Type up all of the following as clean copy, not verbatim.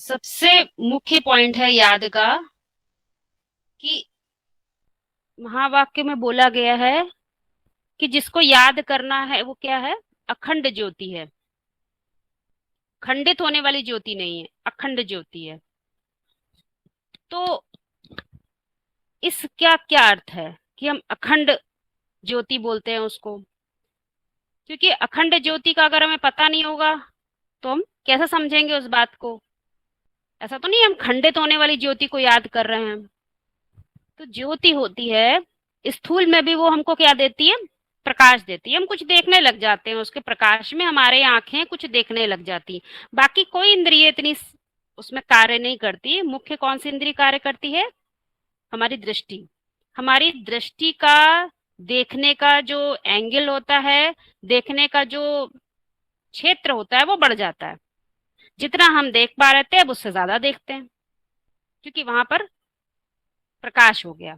सबसे मुख्य पॉइंट है याद का कि महावाक्य में बोला गया है कि जिसको याद करना है वो क्या है, अखंड ज्योति है। खंडित होने वाली ज्योति नहीं है, अखंड ज्योति है। तो इसका क्या अर्थ है कि हम अखंड ज्योति बोलते हैं उसको? क्योंकि अखंड ज्योति का अगर हमें पता नहीं होगा तो हम कैसे समझेंगे उस बात को? ऐसा तो नहीं हम खंडित होने वाली ज्योति को याद कर रहे हैं। तो ज्योति होती है, स्थूल में भी वो हमको क्या देती है, प्रकाश देती है। हम कुछ देखने लग जाते हैं, उसके प्रकाश में हमारे आंखें कुछ देखने लग जाती। बाकी कोई इंद्रिय इतनी उसमें कार्य नहीं करती। मुख्य कौन सी इंद्रिय कार्य करती है? हमारी दृष्टि। हमारी दृष्टि का देखने का जो एंगल होता है, देखने का जो क्षेत्र होता है वो बढ़ जाता है। जितना हम देख पा रहे थे अब उससे ज्यादा देखते हैं, क्योंकि वहां पर प्रकाश हो गया।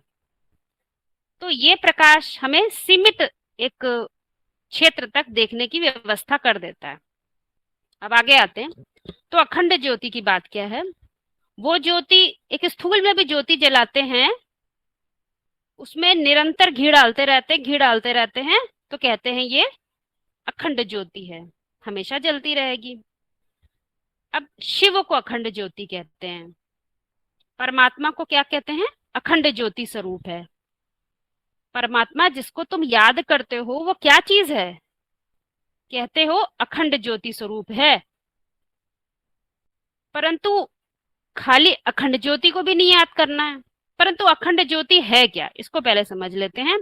तो ये प्रकाश हमें सीमित एक क्षेत्र तक देखने की व्यवस्था कर देता है। अब आगे आते हैं। तो अखंड ज्योति की बात क्या है? वो ज्योति, एक स्थूल में भी ज्योति जलाते हैं, उसमें निरंतर घी डालते रहते, घी डालते रहते हैं, तो कहते हैं ये अखंड ज्योति है, हमेशा जलती रहेगी। अब शिव को अखंड ज्योति कहते हैं, परमात्मा को क्या कहते हैं? अखंड ज्योति स्वरूप है। परमात्मा जिसको तुम याद करते हो वो क्या चीज है? कहते हो अखंड ज्योति स्वरूप है। परंतु खाली अखंड ज्योति को भी नहीं याद करना है। परंतु अखंड ज्योति है क्या, इसको पहले समझ लेते हैं।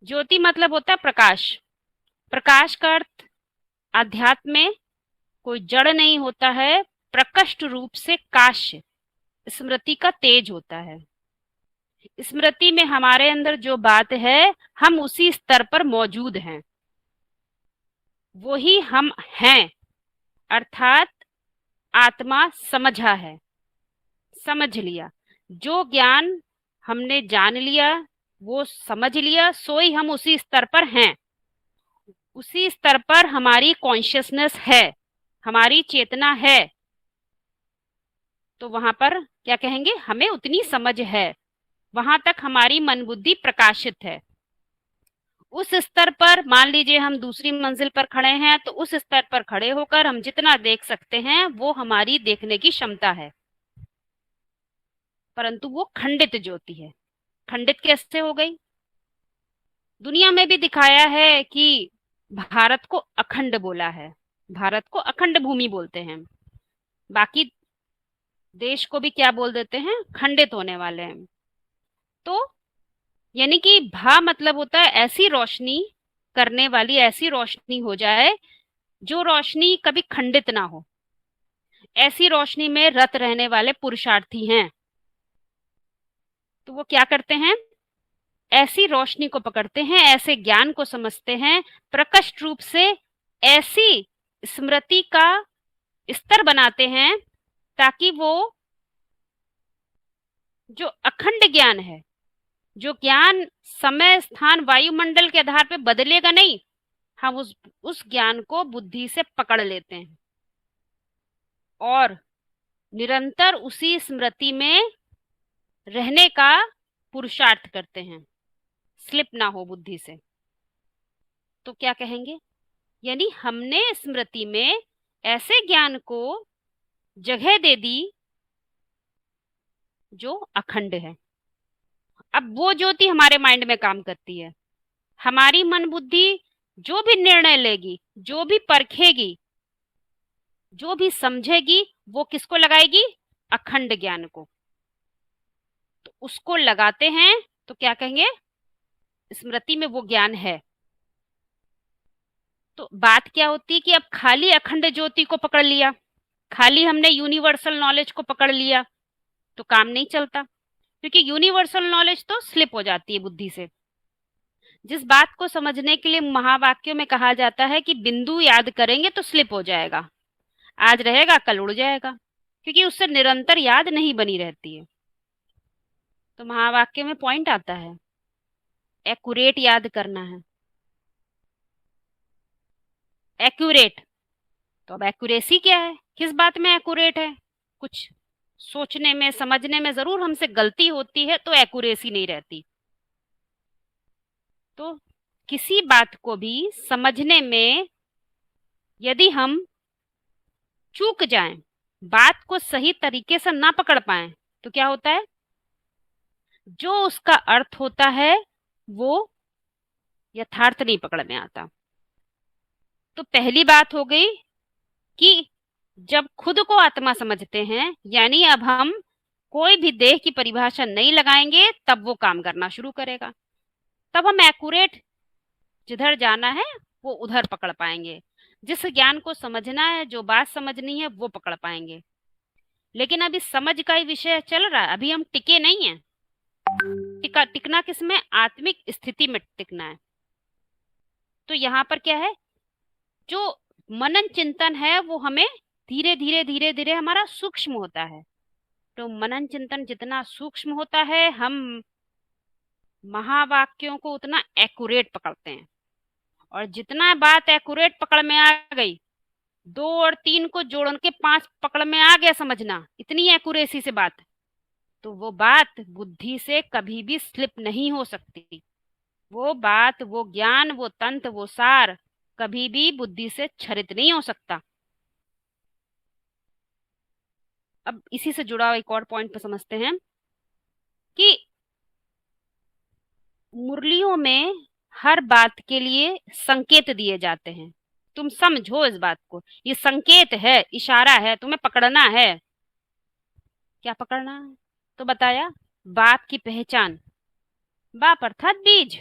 ज्योति मतलब होता है प्रकाश। प्रकाश का अर्थ अध्यात्म में कोई जड़ नहीं होता है, प्रकष्ट रूप से काश्य स्मृति का तेज होता है। स्मृति में हमारे अंदर जो बात है हम उसी स्तर पर मौजूद हैं, वही हम हैं। अर्थात आत्मा समझा है, समझ लिया। जो ज्ञान हमने जान लिया, वो समझ लिया, सोई हम उसी स्तर पर हैं। उसी स्तर पर हमारी कॉन्शियसनेस है, हमारी चेतना है। तो वहां पर क्या कहेंगे, हमें उतनी समझ है, वहां तक हमारी मन बुद्धि प्रकाशित है। उस स्तर पर मान लीजिए हम दूसरी मंजिल पर खड़े हैं, तो उस स्तर पर खड़े होकर हम जितना देख सकते हैं वो हमारी देखने की क्षमता है। परंतु वो खंडित ज्योति है। खंडित कैसे हो गई? दुनिया में भी दिखाया है कि भारत को अखंड बोला है, भारत को अखंड भूमि बोलते हैं। बाकी देश को भी क्या बोल देते हैं? खंडित होने वाले हैं। तो यानी कि भा मतलब होता है ऐसी रोशनी करने वाली, ऐसी रोशनी हो जाए जो रोशनी कभी खंडित ना हो। ऐसी रोशनी में रत रहने वाले पुरुषार्थी हैं। तो वो क्या करते हैं? ऐसी रोशनी को पकड़ते हैं, ऐसे ज्ञान को समझते हैं, प्रकट रूप से ऐसी स्मृति का स्तर बनाते हैं ताकि वो जो अखंड ज्ञान है, जो ज्ञान समय स्थान वायुमंडल के आधार पर बदलेगा नहीं, हम उस ज्ञान को बुद्धि से पकड़ लेते हैं और निरंतर उसी स्मृति में रहने का पुरुषार्थ करते हैं, स्लिप ना हो बुद्धि से। तो क्या कहेंगे? यानी हमने स्मृति में ऐसे ज्ञान को जगह दे दी जो अखंड है। अब वो ज्योति हमारे माइंड में काम करती है। हमारी मन बुद्धि जो भी निर्णय लेगी, जो भी परखेगी, जो भी समझेगी, वो किसको लगाएगी? अखंड ज्ञान को। तो उसको लगाते हैं तो क्या कहेंगे? स्मृति में वो ज्ञान है। तो बात क्या होती है कि अब खाली अखंड ज्योति को पकड़ लिया, खाली हमने यूनिवर्सल नॉलेज को पकड़ लिया तो काम नहीं चलता, क्योंकि यूनिवर्सल नॉलेज तो स्लिप हो जाती है बुद्धि से। जिस बात को समझने के लिए महावाक्यों में कहा जाता है कि बिंदु याद करेंगे तो स्लिप हो जाएगा, आज रहेगा कल उड़ जाएगा, क्योंकि उससे निरंतर याद नहीं बनी रहती है। तो महावाक्य में पॉइंट आता है, एक्यूरेट याद करना है, एक्यूरेट। तो अब एक्यूरेसी क्या है, किस बात में एक्यूरेट है? कुछ सोचने में समझने में जरूर हमसे गलती होती है तो एक्यूरेसी नहीं रहती। तो किसी बात को भी समझने में यदि हम चूक जाएं, बात को सही तरीके से ना पकड़ पाए, तो क्या होता है, जो उसका अर्थ होता है वो यथार्थ नहीं पकड़ में आता। तो पहली बात हो गई कि जब खुद को आत्मा समझते हैं, यानी अब हम कोई भी देह की परिभाषा नहीं लगाएंगे, तब वो काम करना शुरू करेगा। तब हम एक्यूरेट जिधर जाना है वो उधर पकड़ पाएंगे, जिस ज्ञान को समझना है, जो बात समझनी है वो पकड़ पाएंगे। लेकिन अभी समझ का ही विषय चल रहा है, अभी हम टिके नहीं है। टिकना किसमें? आत्मिक स्थिति में टिकना है। तो यहाँ पर क्या है, जो मनन चिंतन है वो हमें धीरे धीरे धीरे धीरे हमारा सूक्ष्म होता है। तो मनन चिंतन जितना सूक्ष्म होता है, हम महावाक्यों को उतना एक्यूरेट पकड़ते हैं। और जितना बात एक्यूरेट पकड़ में आ गई, 2 और 3 को जोड़ के 5 पकड़ में आ गया समझना, इतनी एक्यूरेसी से बात, तो वो बात बुद्धि से कभी भी स्लिप नहीं हो सकती। वो बात, वो ज्ञान, वो तंत्र, वो सार कभी भी बुद्धि से क्षरित नहीं हो सकता। अब इसी से जुड़ा एक और पॉइंट पर समझते हैं कि मुरलियों में हर बात के लिए संकेत दिए जाते हैं। तुम समझो इस बात को, ये संकेत है, इशारा है, तुम्हें पकड़ना है। क्या पकड़ना है? तो बताया, बाप की पहचान। बाप अर्थात बीज।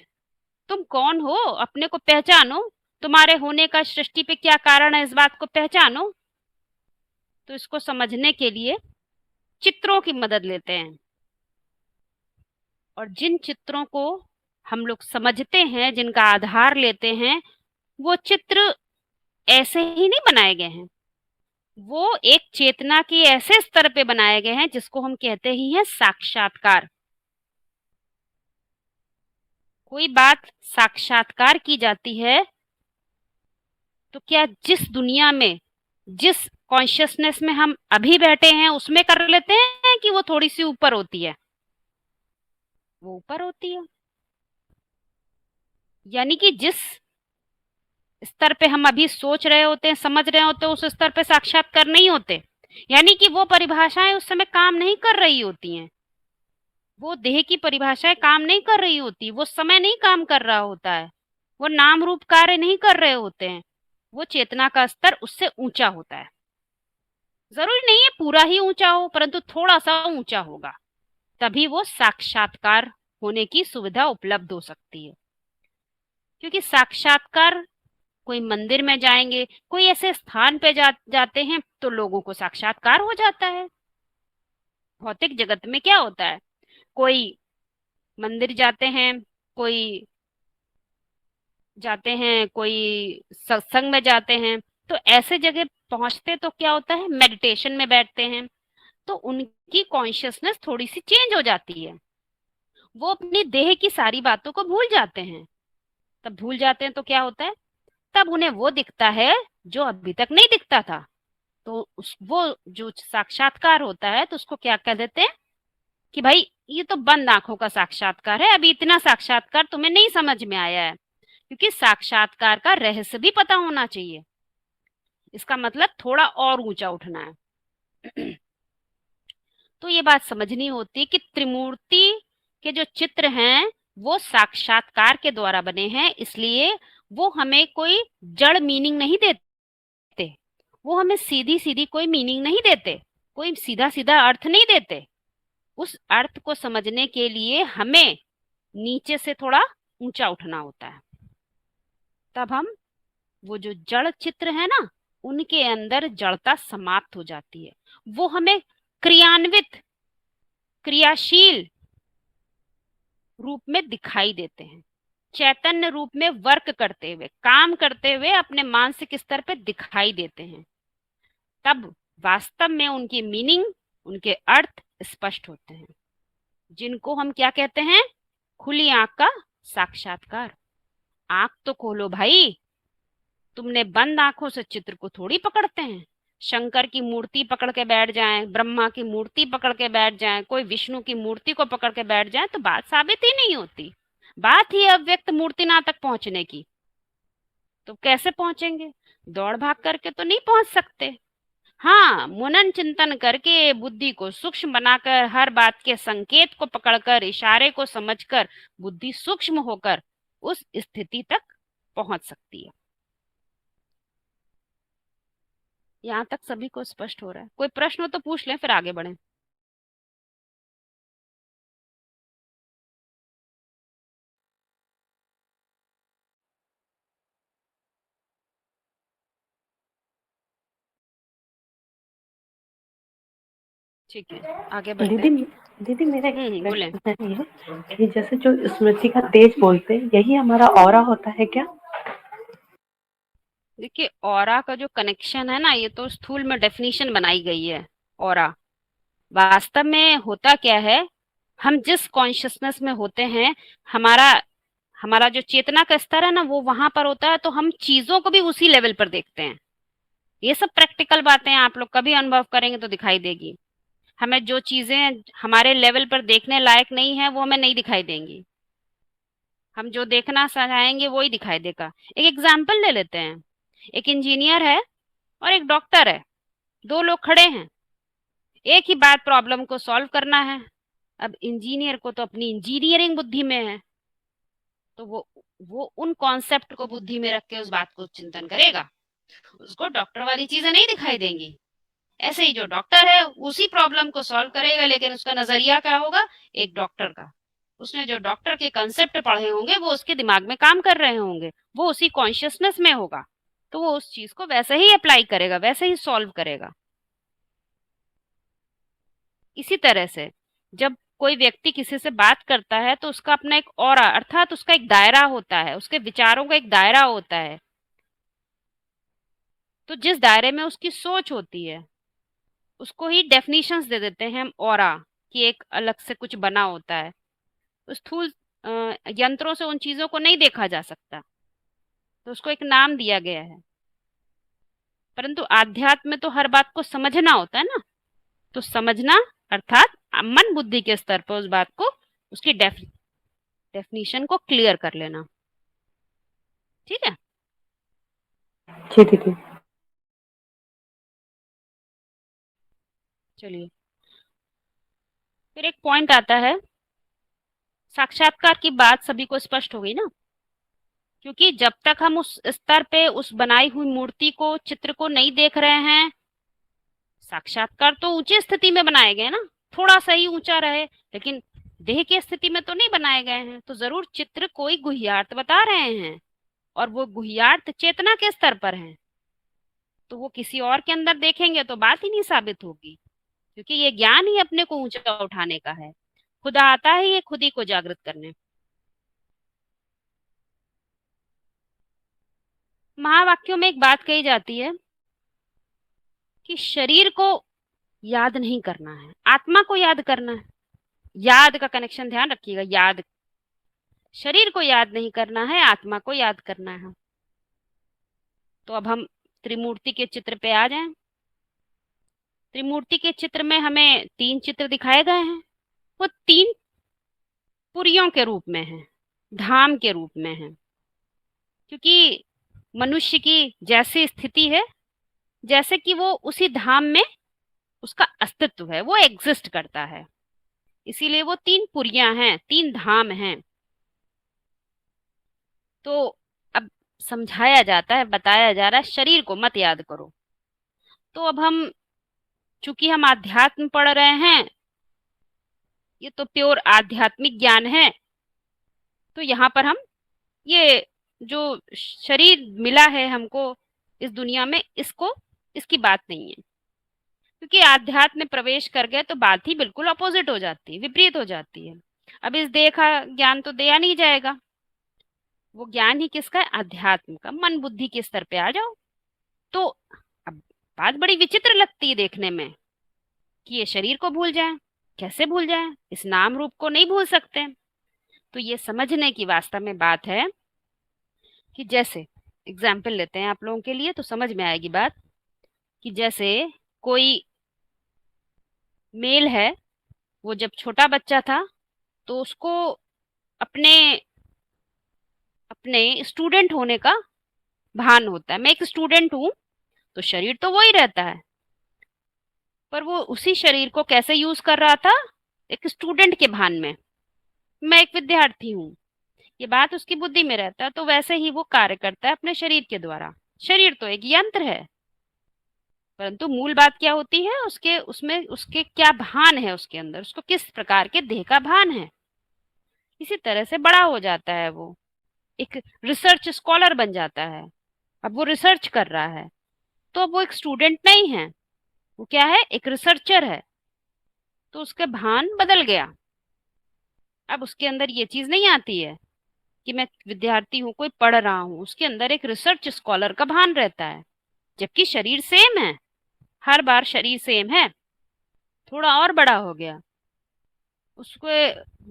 तुम कौन हो, अपने को पहचानो। तुम्हारे होने का सृष्टि पे क्या कारण है, इस बात को पहचानो। तो इसको समझने के लिए चित्रों की मदद लेते हैं। और जिन चित्रों को हम लोग समझते हैं, जिनका आधार लेते हैं, वो चित्र ऐसे ही नहीं बनाए गए हैं। वो एक चेतना के ऐसे स्तर पे बनाए गए हैं जिसको हम कहते ही हैं साक्षात्कार। कोई बात साक्षात्कार की जाती है तो क्या जिस दुनिया में, जिस कॉन्शियसनेस में हम अभी बैठे हैं उसमें कर लेते हैं, कि वो थोड़ी सी ऊपर होती है? वो ऊपर होती है। यानी कि जिस स्तर पे हम अभी सोच रहे होते हैं, समझ रहे होते हैं, उस स्तर पे साक्षात्कार नहीं होते। यानी कि वो परिभाषाएं उस समय काम नहीं कर रही होती हैं। वो देह की परिभाषाएं काम नहीं कर रही होती, वो समय नहीं काम कर रहा होता है, वो नाम रूप कार्य नहीं कर रहे होते हैं। वो चेतना का स्तर उससे ऊंचा होता है। जरूरी नहीं है पूरा ही ऊंचा हो, परंतु थोड़ा सा ऊंचा होगा, तभी वो साक्षात्कार होने की सुविधा उपलब्ध हो सकती है। क्योंकि साक्षात्कार, कोई मंदिर में जाएंगे, कोई ऐसे स्थान पे जाते हैं तो लोगों को साक्षात्कार हो जाता है। भौतिक जगत में क्या होता है, कोई मंदिर जाते हैं, कोई सत्संग में जाते हैं, तो ऐसे जगह पहुंचते तो क्या होता है, मेडिटेशन में बैठते हैं, तो उनकी कॉन्शियसनेस थोड़ी सी चेंज हो जाती है। वो अपनी देह की सारी बातों को भूल जाते हैं। तब भूल जाते हैं तो क्या होता है, तब उन्हें वो दिखता है जो अभी तक नहीं दिखता था। तो वो जो साक्षात्कार होता है, तो उसको क्या कह देते हैं कि भाई ये तो बंद आंखों का साक्षात्कार है, अभी इतना साक्षात्कार तुम्हें नहीं समझ में आया है। क्योंकि साक्षात्कार का रहस्य भी पता होना चाहिए। इसका मतलब थोड़ा और ऊंचा उठना है। तो ये बात समझनी होती है कि त्रिमूर्ति के जो चित्र हैं वो साक्षात्कार के द्वारा बने हैं, इसलिए वो हमें कोई जड़ मीनिंग नहीं देते, वो हमें सीधी सीधी कोई मीनिंग नहीं देते, कोई सीधा सीधा अर्थ नहीं देते। उस अर्थ को समझने के लिए हमें नीचे से थोड़ा ऊंचा उठना होता है। तब हम वो जो जड़ चित्र है ना, उनके अंदर जड़ता समाप्त हो जाती है। वो हमें क्रियान्वित, क्रियाशील रूप में दिखाई देते हैं, चैतन्य रूप में वर्क करते हुए, काम करते हुए अपने मानसिक स्तर पे दिखाई देते हैं। तब वास्तव में उनकी मीनिंग, उनके अर्थ स्पष्ट होते हैं, जिनको हम क्या कहते हैं, खुली आंख का साक्षात्कार। आंख तो खोलो भाई, तुमने बंद आंखों से चित्र को थोड़ी पकड़ते हैं। शंकर की मूर्ति पकड़ के बैठ जाएं, ब्रह्मा की मूर्ति पकड़ के बैठ जाएं, कोई विष्णु की मूर्ति को पकड़ के बैठ जाए तो बात साबित ही नहीं होती। बात ही अव्यक्त मूर्तिनाथ तक पहुंचने की। तो कैसे पहुंचेंगे? दौड़ भाग करके तो नहीं पहुंच सकते। हाँ, मनन चिंतन करके बुद्धि को सूक्ष्म बनाकर, हर बात के संकेत को पकड़कर, इशारे को समझकर बुद्धि सूक्ष्म होकर उस स्थिति तक पहुंच सकती है। यहाँ तक सभी को स्पष्ट हो रहा है? कोई प्रश्न हो तो पूछ लें, फिर आगे बढ़ें। ठीक है, आगे बढ़ते दीदी हैं। दीदी मेरा एक बोलें। प्रश्न है ये कि जैसे जो स्मृति का तेज बोलते हैं यही हमारा ऑरा होता है क्या? देखिए, ऑरा का जो कनेक्शन है ना, ये तो स्थूल में डेफिनेशन बनाई गई है। ऑरा वास्तव में होता क्या है, हम जिस कॉन्शियसनेस में होते हैं, हमारा हमारा जो चेतना का स्तर है ना, वो वहां पर होता है, तो हम चीजों को भी उसी लेवल पर देखते हैं। ये सब प्रैक्टिकल बातें आप लोग कभी अनुभव करेंगे तो दिखाई देगी। हमें जो चीजें हमारे लेवल पर देखने लायक नहीं है वो हमें नहीं दिखाई देंगी। हम जो देखना चाहेंगे वो ही दिखाई देगा। एक एग्जाम्पल ले लेते हैं। एक इंजीनियर है और एक डॉक्टर है। दो लोग खड़े हैं, एक ही बात प्रॉब्लम को सॉल्व करना है। अब इंजीनियर को तो अपनी इंजीनियरिंग बुद्धि में है, तो वो उन कॉन्सेप्ट को बुद्धि में रख के उस बात को चिंतन करेगा। उसको डॉक्टर वाली चीजें नहीं दिखाई देंगी। ऐसे ही जो डॉक्टर है उसी प्रॉब्लम को सॉल्व करेगा, लेकिन उसका नजरिया क्या होगा? एक डॉक्टर का। उसने जो डॉक्टर के कंसेप्ट पढ़े होंगे वो उसके दिमाग में काम कर रहे होंगे, वो उसी कॉन्शियसनेस में होगा, तो वो उस चीज को वैसे ही अप्लाई करेगा, वैसे ही सॉल्व करेगा। इसी तरह से जब कोई व्यक्ति किसी से बात करता है तो उसका अपना एक ऑरा अर्थात उसका एक दायरा होता है, उसके विचारों का एक दायरा होता है। तो जिस दायरे में उसकी सोच होती है उसको ही डेफिनेशंस दे देते हैं हम ऑरा, कि एक अलग से कुछ बना होता है। स्थूल यंत्रों से उन चीजों को नहीं देखा जा सकता, तो उसको एक नाम दिया गया है। परंतु आध्यात्म में तो हर बात को समझना होता है ना, तो समझना अर्थात मन बुद्धि के स्तर पर उस बात को, उसकी डेफिनेशन को क्लियर कर लेना। ठीक है? जी दीदी। चलिए, फिर एक पॉइंट आता है। साक्षात्कार की बात सभी को स्पष्ट हो गई ना? क्योंकि जब तक हम उस स्तर पे उस बनाई हुई मूर्ति को, चित्र को नहीं देख रहे हैं, साक्षात्कार तो ऊंची स्थिति में बनाए गए ना, थोड़ा सा ही ऊंचा रहे, लेकिन देह की स्थिति में तो नहीं बनाए गए हैं। तो जरूर चित्र कोई गुह्यार्थ बता रहे हैं, और वो गुह्यार्थ चेतना के स्तर पर है। तो वो किसी और के अंदर देखेंगे तो बात ही नहीं साबित होगी, क्योंकि ये ज्ञान ही अपने को ऊंचा उठाने का है। खुदा आता है ये खुद ही को जागृत करने। महावाक्यों में एक बात कही जाती है कि शरीर को याद नहीं करना है, आत्मा को याद करना है। याद का कनेक्शन ध्यान रखिएगा। याद, शरीर को याद नहीं करना है, आत्मा को याद करना है। तो अब हम त्रिमूर्ति के चित्र पे आ जाएं। त्रिमूर्ति के चित्र में हमें तीन चित्र दिखाए गए हैं। वो तीन पुरियों के रूप में है, धाम के रूप में है। क्योंकि मनुष्य की जैसी स्थिति है, जैसे कि वो उसी धाम में उसका अस्तित्व है, वो एग्जिस्ट करता है, इसीलिए वो तीन पुरियां हैं, तीन धाम हैं। तो अब समझाया जाता है, बताया जा रहा है, शरीर को मत याद करो। तो अब हम, चूंकि हम आध्यात्म पढ़ रहे हैं, ये तो प्योर आध्यात्मिक ज्ञान है, तो यहाँ पर हम ये जो शरीर मिला है हमको इस दुनिया में, इसकी बात नहीं है। क्योंकि आध्यात्म में प्रवेश कर गए तो बात ही बिल्कुल अपोजिट हो जाती है, विपरीत हो जाती है। अब इस देह का ज्ञान तो दिया नहीं जाएगा, वो ज्ञान ही किसका है? अध्यात्म का। मन बुद्धि के स्तर पे आ जाओ। तो अब बात बड़ी विचित्र लगती है देखने में कि ये शरीर को भूल जाए। कैसे भूल जाए? इस नाम रूप को नहीं भूल सकते। तो ये समझने की वास्तव में बात है कि जैसे एग्जाम्पल लेते हैं आप लोगों के लिए तो समझ में आएगी बात। कि जैसे कोई मेल है, वो जब छोटा बच्चा था तो उसको अपने अपने स्टूडेंट होने का भान होता है। मैं एक स्टूडेंट हूँ, तो शरीर तो वही रहता है, पर वो उसी शरीर को कैसे यूज कर रहा था, एक स्टूडेंट के भान में। मैं एक विद्यार्थी हूँ, ये बात उसकी बुद्धि में रहता है, तो वैसे ही वो कार्य करता है अपने शरीर के द्वारा। शरीर तो एक यंत्र है, परंतु मूल बात क्या होती है, उसके उसमें उसके क्या भान है, उसके अंदर उसको किस प्रकार के देह का भान है। इसी तरह से बड़ा हो जाता है वो, एक रिसर्च स्कॉलर बन जाता है। अब वो रिसर्च कर रहा है, तो अब वो एक स्टूडेंट नहीं है, वो क्या है, एक रिसर्चर है। तो उसके भान बदल गया। अब उसके अंदर ये चीज नहीं आती है कि मैं विद्यार्थी हूँ, कोई पढ़ रहा हूँ, उसके अंदर एक रिसर्च स्कॉलर का भान रहता है। जबकि शरीर सेम है, हर बार शरीर सेम है, थोड़ा और बड़ा हो गया, उसको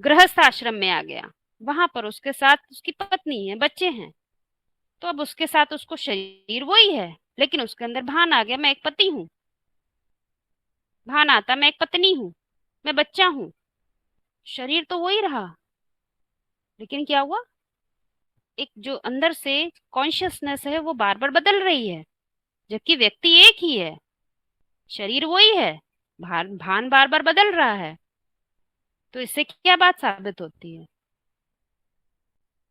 गृहस्थ आश्रम में आ गया, वहां पर उसके साथ उसकी पत्नी है, बच्चे हैं। तो अब उसके साथ उसको शरीर वही है, लेकिन उसके अंदर भान आ गया, मैं एक पति हूँ। भान आता मैं एक पत्नी हूँ, मैं बच्चा हूँ। शरीर तो वही रहा, लेकिन क्या हुआ, एक जो अंदर से कॉन्शियसनेस है वो बार बार बदल रही है। जबकि व्यक्ति एक ही है, शरीर वही है, भान भान बार बार बदल रहा है। तो इससे क्या बात साबित होती है,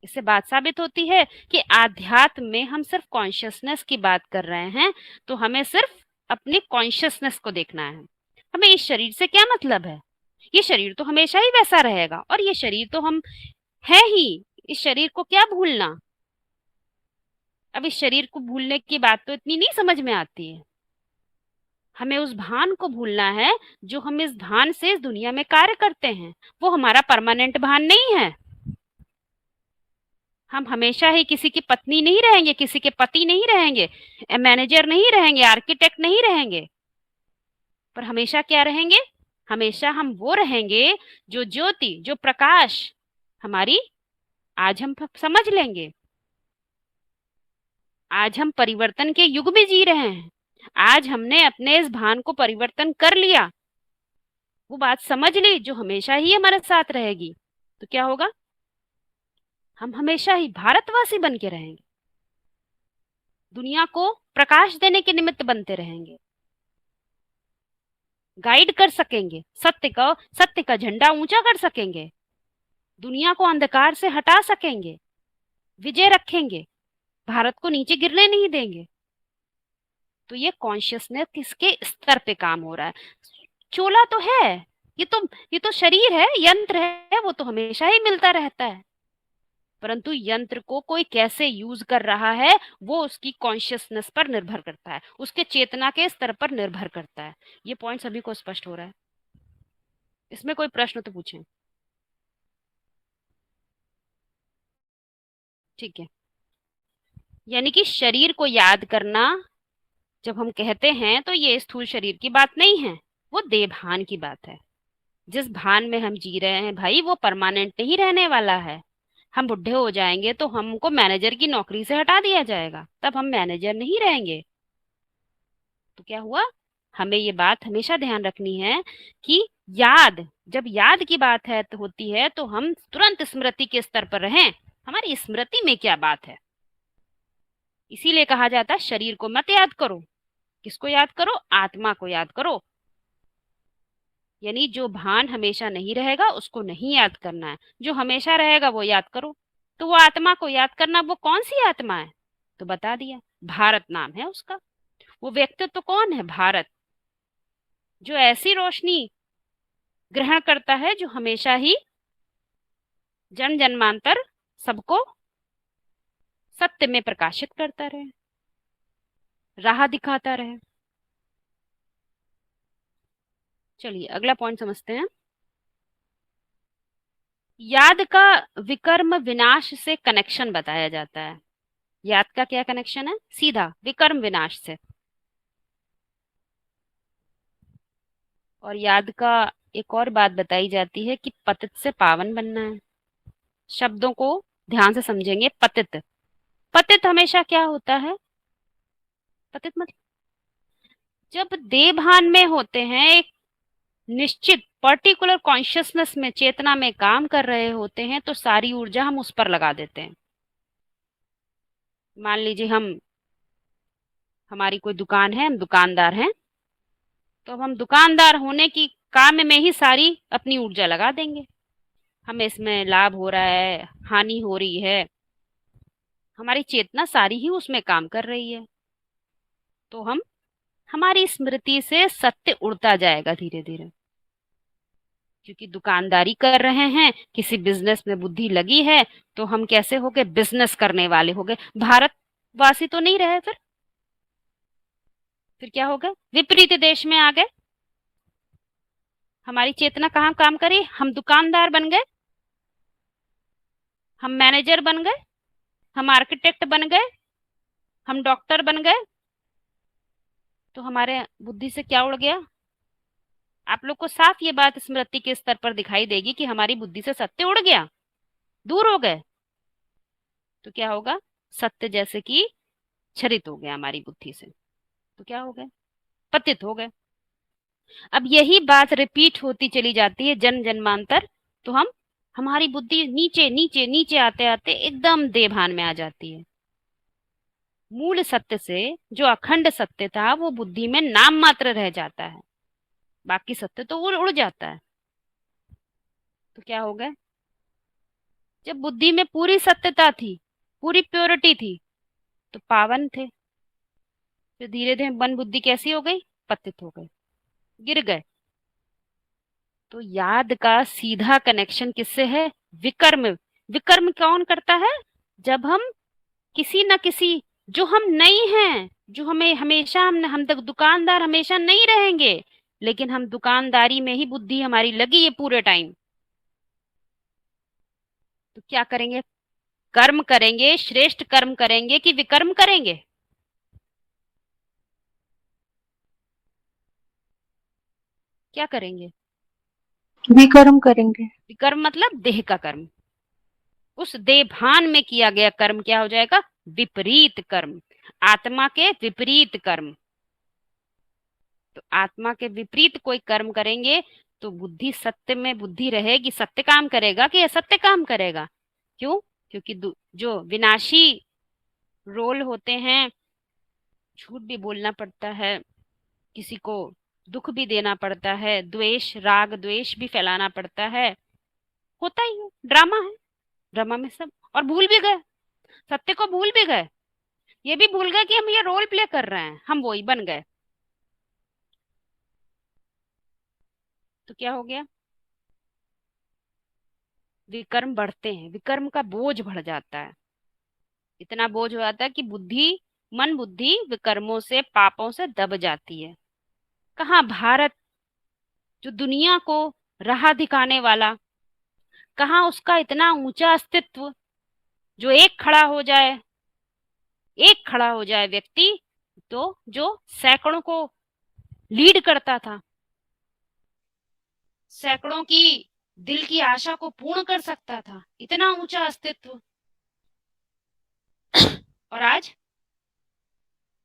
इससे बात साबित होती है कि आध्यात्म में हम सिर्फ कॉन्शियसनेस की बात कर रहे हैं। तो हमें सिर्फ अपनी कॉन्शियसनेस को देखना है, हमें इस शरीर से क्या मतलब है। ये शरीर तो हमेशा ही वैसा रहेगा, और ये शरीर तो हम है ही, इस शरीर को क्या भूलना। अब इस शरीर को भूलने की बात तो इतनी नहीं समझ में आती है, हमें उस भान को भूलना है जो हम इस भान से इस दुनिया में कार्य करते हैं। वो हमारा परमानेंट भान नहीं है। हम हमेशा ही किसी की पत्नी नहीं रहेंगे, किसी के पति नहीं रहेंगे, मैनेजर नहीं रहेंगे, आर्किटेक्ट नहीं रहेंगे, पर हमेशा क्या रहेंगे, हमेशा हम वो रहेंगे जो ज्योति, जो प्रकाश हमारी। आज हम समझ लेंगे, आज हम परिवर्तन के युग में जी रहे हैं। आज हमने अपने इस भान को परिवर्तन कर लिया, वो बात समझ ली जो हमेशा ही हमारे साथ रहेगी। तो क्या होगा, हम हमेशा ही भारतवासी बन के रहेंगे, दुनिया को प्रकाश देने के निमित्त बनते रहेंगे, गाइड कर सकेंगे, सत्य का झंडा ऊंचा कर सकेंगे, दुनिया को अंधकार से हटा सकेंगे, विजय रखेंगे, भारत को नीचे गिरने नहीं देंगे। तो ये कॉन्शियसनेस किसके स्तर पे काम हो रहा है। चोला तो है, ये तो शरीर है, यंत्र है, वो तो हमेशा ही मिलता रहता है, परंतु यंत्र को कोई कैसे यूज कर रहा है वो उसकी कॉन्शियसनेस पर निर्भर करता है, उसके चेतना के स्तर पर निर्भर करता है। ये पॉइंट सभी को स्पष्ट हो रहा है, इसमें कोई प्रश्न तो पूछें। ठीक है, यानी कि शरीर को याद करना जब हम कहते हैं तो ये स्थूल शरीर की बात नहीं है, वो देह भान की बात है। जिस भान में हम जी रहे हैं भाई, वो परमानेंट नहीं रहने वाला है। हम बुढ़े हो जाएंगे तो हमको मैनेजर की नौकरी से हटा दिया जाएगा, तब हम मैनेजर नहीं रहेंगे। तो क्या हुआ, हमें ये बात हमेशा ध्यान रखनी है कि याद, जब याद की बात है तो होती है तो हम तुरंत स्मृति के स्तर पर रहें, हमारी स्मृति में क्या बात है। इसीलिए कहा जाता है शरीर को मत याद करो, किसको याद करो, आत्मा को याद करो। यानी जो भान हमेशा नहीं रहेगा उसको नहीं याद करना है, जो हमेशा रहेगा वो याद करो। तो वो आत्मा को याद करना, वो कौन सी आत्मा है, तो बता दिया, भारत नाम है उसका। वो व्यक्तित्व तो कौन है, भारत, जो ऐसी रोशनी ग्रहण करता है जो हमेशा ही जन्म जन्मांतर सबको सत्य में प्रकाशित करता रहे, राह दिखाता रहे। चलिए अगला पॉइंट समझते हैं। याद का विकर्म विनाश से कनेक्शन बताया जाता है। याद का क्या कनेक्शन है, सीधा विकर्म विनाश से। और याद का एक और बात बताई जाती है कि पतित से पावन बनना है। शब्दों को ध्यान से समझेंगे, पतित, पतित हमेशा क्या होता है? पतित मतलब जब देह भान में होते हैं, एक निश्चित पर्टिकुलर कॉन्शियसनेस में, चेतना में काम कर रहे होते हैं, तो सारी ऊर्जा हम उस पर लगा देते हैं। मान लीजिए हमारी कोई दुकान है, हम दुकानदार हैं, तो अब हम दुकानदार होने की काम में ही सारी अपनी ऊर्जा लगा देंगे। हमें इसमें लाभ हो रहा है, हानि हो रही है, हमारी चेतना सारी ही उसमें काम कर रही है। तो हमारी स्मृति से सत्य उड़ता जाएगा धीरे धीरे, क्योंकि दुकानदारी कर रहे हैं, किसी बिजनेस में बुद्धि लगी है, तो हम कैसे हो गए? बिजनेस करने वाले हो गए, भारतवासी तो नहीं रहे। फिर क्या हो गए? विपरीत देश में आ गए। हमारी चेतना कहाँ काम करी? हम दुकानदार बन गए, हम मैनेजर बन गए, हम आर्किटेक्ट बन गए, हम डॉक्टर बन गए। तो हमारे बुद्धि से क्या उड़ गया? आप लोग को साफ ये बात स्मृति के स्तर पर दिखाई देगी कि हमारी बुद्धि से सत्य उड़ गया, दूर हो गए। तो क्या होगा? सत्य जैसे कि क्षरित हो गया हमारी बुद्धि से, तो क्या हो गए? पतित हो गए। अब यही बात रिपीट होती चली जाती है जन्म जन्मांतर, तो हमारी बुद्धि नीचे नीचे नीचे आते आते एकदम देभान में आ जाती है। मूल सत्य से जो अखंड सत्य था वो बुद्धि में नाम मात्र रह जाता है, बाकी सत्य तो उड़ उड़ जाता है। तो क्या हो गया? जब बुद्धि में पूरी सत्यता थी, पूरी प्योरिटी थी, तो पावन थे। फिर धीरे धीरे मन बुद्धि कैसी हो गई? पतित हो गई, गिर गए। तो याद का सीधा कनेक्शन किससे है? विकर्म। विकर्म कौन करता है? जब हम किसी न किसी, जो हम नहीं हैं, जो हमें हमेशा, हम तक दुकानदार हमेशा नहीं रहेंगे, लेकिन हम दुकानदारी में ही बुद्धि हमारी लगी है पूरे टाइम। तो क्या करेंगे? कर्म करेंगे, श्रेष्ठ कर्म करेंगे कि विकर्म करेंगे? क्या करेंगे? विकर्म करेंगे। विकर्म मतलब देह का कर्म। उस देभान में किया गया कर्म क्या हो जाएगा? विपरीत कर्म, आत्मा के विपरीत कर्म। तो आत्मा के विपरीत कोई कर्म करेंगे तो बुद्धि सत्य में बुद्धि रहेगी, सत्य काम करेगा कि असत्य काम करेगा? क्यों? क्योंकि जो विनाशी रोल होते हैं, झूठ भी बोलना पड़ता है, किसी को दुख भी देना पड़ता है, द्वेष, राग द्वेष भी फैलाना पड़ता है, होता ही है, ड्रामा है। ड्रामा में सब, और भूल भी गए, सत्य को भूल भी गए, ये भी भूल गए कि हम ये रोल प्ले कर रहे हैं, हम वही बन गए। तो क्या हो गया? विकर्म बढ़ते हैं, विकर्म का बोझ बढ़ जाता है, इतना बोझ हो जाता है कि मन बुद्धि विकर्मों से, पापों से दब जाती है। कहाँ भारत, जो दुनिया को राह दिखाने वाला, कहाँ उसका इतना ऊंचा अस्तित्व, जो एक खड़ा हो जाए व्यक्ति, तो जो सैकड़ों को लीड करता था, सैकड़ों की दिल की आशा को पूर्ण कर सकता था, इतना ऊंचा अस्तित्व, और आज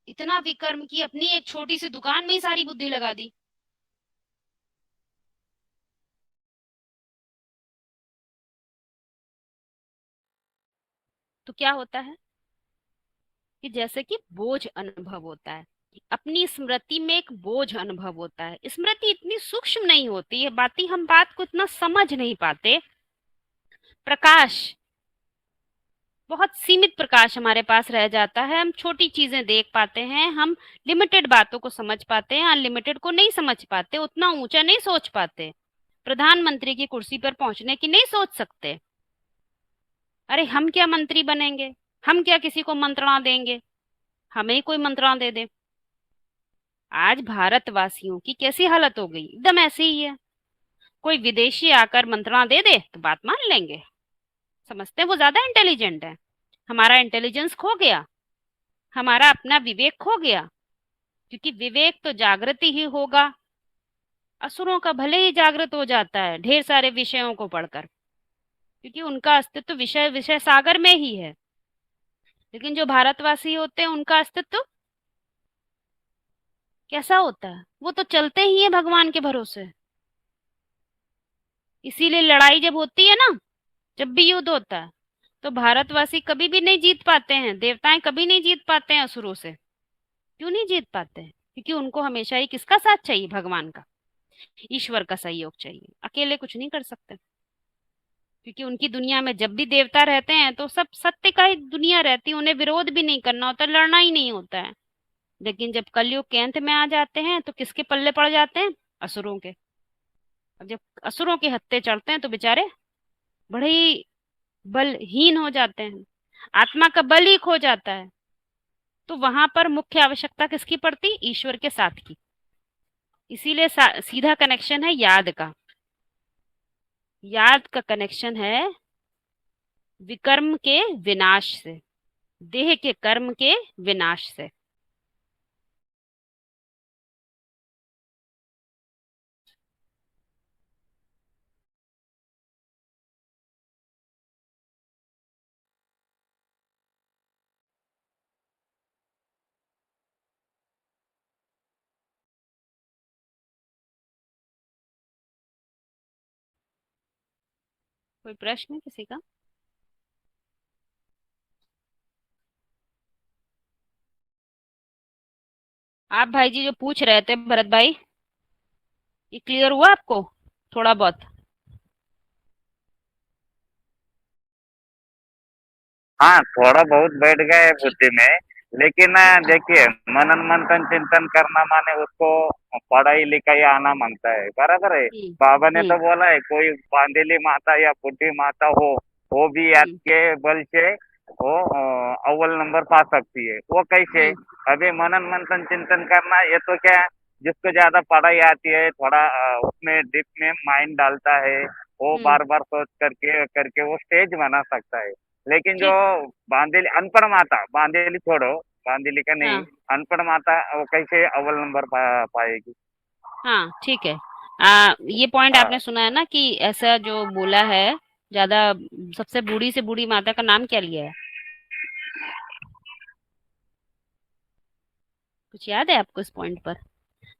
इतना विकर्म की अपनी एक छोटी सी दुकान में ही सारी बुद्धि लगा दी। तो क्या होता है कि जैसे कि बोझ अनुभव होता है, अपनी स्मृति में एक बोझ अनुभव होता है। स्मृति इतनी सूक्ष्म नहीं होती है, बात को इतना समझ नहीं पाते। प्रकाश, बहुत सीमित प्रकाश हमारे पास रह जाता है, हम छोटी चीजें देख पाते हैं, हम लिमिटेड बातों को समझ पाते हैं, अनलिमिटेड को नहीं समझ पाते, उतना ऊंचा नहीं सोच पाते, प्रधानमंत्री की कुर्सी पर पहुंचने की नहीं सोच सकते। अरे हम क्या मंत्री बनेंगे, हम क्या किसी को मंत्रणा देंगे, हमें ही कोई मंत्रणा दे दे। आज भारतवासियों की कैसी हालत हो गई, एकदम ऐसी ही है। कोई विदेशी आकर मंत्रणा दे दे तो बात मान लेंगे, समझते हैं वो ज्यादा इंटेलिजेंट है। हमारा इंटेलिजेंस खो गया, हमारा अपना विवेक खो गया, क्योंकि विवेक तो जागृति ही होगा। असुरों का भले ही जागृत हो जाता है ढेर सारे विषयों को पढ़कर, क्योंकि उनका अस्तित्व विषय विषय सागर में ही है। लेकिन जो भारतवासी होते हैं उनका अस्तित्व कैसा होता है? वो तो चलते ही है भगवान के भरोसे। इसीलिए लड़ाई जब होती है ना, जब भी युद्ध होता है, तो भारतवासी कभी भी नहीं जीत पाते हैं, देवताएं कभी नहीं जीत पाते हैं असुरों से। क्यों नहीं जीत पाते हैं? क्योंकि उनको हमेशा ही किसका साथ चाहिए? भगवान का, ईश्वर का सहयोग चाहिए। अकेले कुछ नहीं कर सकते। क्योंकि उनकी दुनिया में जब भी देवता रहते हैं तो सब सत्य का ही दुनिया रहती है, उन्हें विरोध भी नहीं करना होता, लड़ना ही नहीं होता है। लेकिन जब कलयुग के अंत में आ जाते हैं तो किसके पल्ले पड़ जाते हैं? असुरों के। अब जब असुरों के हत्थे चढ़ते हैं तो बेचारे बड़े ही बलहीन हो जाते हैं, आत्मा का बल ही खो जाता है। तो वहां पर मुख्य आवश्यकता किसकी पड़ती? ईश्वर के साथ की। इसीलिए सीधा कनेक्शन है याद का। याद का कनेक्शन है विकर्म के विनाश से, देह के कर्म के विनाश से। कोई प्रश्न है किसी का? आप भाई जी जो पूछ रहे थे भरत भाई, ये क्लियर हुआ आपको थोड़ा बहुत? हाँ, थोड़ा बहुत बैठ गए ठीक। बुद्धि में। लेकिन अच्छा। देखिए, मनन मंथन चिंतन करना माने उसको पढ़ाई लिखाई आना मांगता है, बराबर है। हम्म। बाबा ने तो हम्म। बोला है, कोई बांदेली माता या बुढ़ी माता हो, वो भी याद हम्म। के बल से वो अव्वल नंबर पा सकती है। वो कैसे? हम्म। अभी मनन मंथन चिंतन करना, ये तो क्या है, जिसको ज्यादा पढ़ाई आती है, थोड़ा उसमें डीप में माइंड डालता है, वो हम्म। बार बार सोच करके करके वो स्टेज बना सकता है। लेकिन जो ठीक। बांदेली अनपढ़ माता, बांदेली छोड़ो, बांदेली का नहीं, हाँ। अनपढ़ माता वो कैसे अव्वल नंबर पाएगी? हाँ ठीक है। ये पॉइंट हाँ आपने सुना है ना कि ऐसा जो बोला है, ज्यादा सबसे बूढ़ी से बूढ़ी माता का नाम क्या लिया है? कुछ याद है आपको इस पॉइंट पर?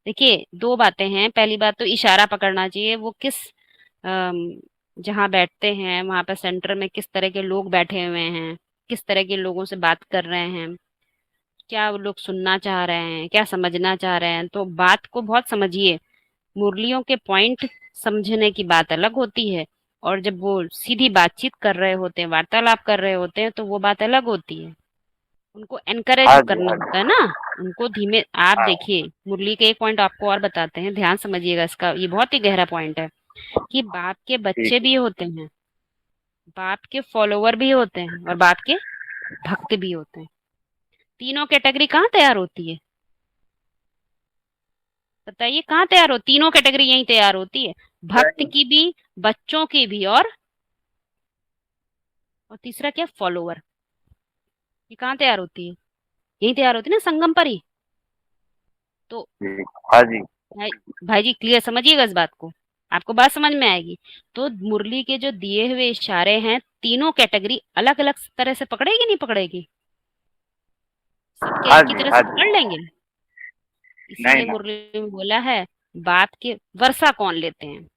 देखिए, दो बातें हैं। पहली बात तो इशारा पकड़ना चाहिए, वो किस अम, जहाँ बैठते हैं वहां पर सेंटर में किस तरह के लोग बैठे हुए हैं, किस तरह के लोगों से बात कर रहे हैं, क्या वो लोग सुनना चाह रहे हैं, क्या समझना चाह रहे हैं। तो बात को बहुत समझिए। मुरलियों के पॉइंट समझने की बात अलग होती है, और जब वो सीधी बातचीत कर रहे होते हैं, वार्तालाप कर रहे होते हैं, तो वो बात अलग होती है। उनको एनकरेज हाँ जी, करना हाँ जी। होता है ना, उनको धीमे। आप हाँ देखिए, मुरली के एक पॉइंट आपको और बताते हैं, ध्यान समझिएगा इसका, ये बहुत ही गहरा पॉइंट है कि बाप के ठीक बच्चे है। भी होते हैं, बाप के फॉलोवर भी होते हैं, और बाप के भक्त भी होते हैं। तीनों कैटेगरी कहाँ तैयार होती है? बताइए कहाँ तैयार हो? तीनों कैटेगरी यहीं तैयार होती है, भक्त यही। की भी, बच्चों की भी, और तीसरा क्या? फॉलोवर। ये कहाँ तैयार होती है? यहीं तैयार होती है ना, संगम पर ही। तो ठीक। हाँ जी। भाई, भाई जी क्लियर समझिएगा इस बात को, आपको बात समझ में आएगी। तो मुरली के जो दिए हुए इशारे हैं, तीनों कैटेगरी अलग अलग तरह से पकड़ेगी, नहीं पकड़ेगी? सब क्या हाँ एक ही जी, तरह हाँ से जी। पकड़ लेंगे? नहीं इसीलिए ना। मुरली में बोला है, बाप के वर्षा कौन लेते हैं?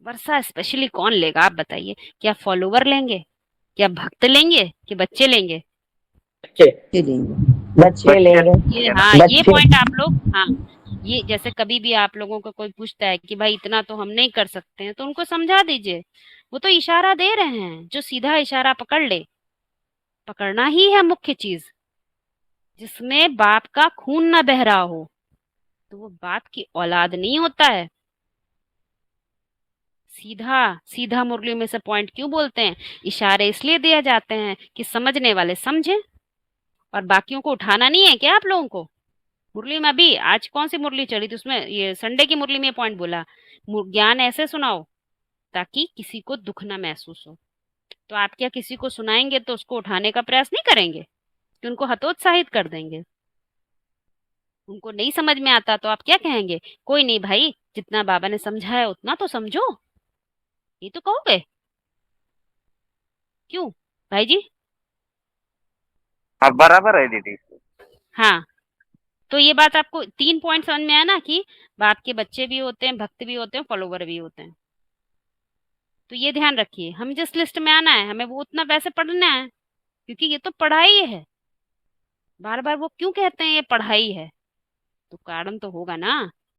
वर्षा स्पेशली कौन लेगा आप बताइए? क्या फॉलोवर लेंगे, क्या भक्त लेंगे, कि बच्चे लेंगे? बच्चे लेंगे, बच्चे बच्चे लेंगे। ये, लेंगे ना। हाँ ये बच्चे। पॉइंट आप लोग, हाँ, ये जैसे कभी भी आप लोगों को कोई पूछता है कि भाई इतना तो हम नहीं कर सकते हैं, तो उनको समझा दीजिए, वो तो इशारा दे रहे हैं, जो सीधा इशारा पकड़ ले। पकड़ना ही है मुख्य चीज, जिसमें बाप का खून न बह रहा हो, तो वो बाप की औलाद नहीं होता है। सीधा सीधा मुरली में से पॉइंट क्यों बोलते हैं? इशारे इसलिए दिए जाते हैं कि समझने वाले समझें, और बाकियों को उठाना नहीं है क्या आप लोगों को? मुरली में अभी आज कौन सी मुरली चली थी, उसमें ये संडे की मुरली में ये पॉइंट बोला, ज्ञान ऐसे सुनाओ ताकि किसी को दुख ना महसूस हो। तो आप क्या किसी को सुनाएंगे तो उसको उठाने का प्रयास नहीं करेंगे, कि उनको हतोत्साहित कर देंगे? उनको नहीं समझ में आता तो आप क्या कहेंगे? कोई नहीं भाई, जितना बाबा ने समझाया उतना तो समझो, ये तो कहोगे। क्यों भाई जी? हाँ बराबर है दीदी। हाँ, तो ये बात आपको 3 पॉइंट समझ में आया ना कि बाप के बच्चे भी होते हैं, भक्त भी होते हैं, फॉलोवर भी होते हैं। तो ये ध्यान रखिए, हमें जिस लिस्ट में आना है हमें वो उतना वैसे पढ़ना है, क्योंकि ये तो पढ़ाई है। बार बार वो क्यों कहते हैं ये पढ़ाई है, तो कारण तो होगा ना।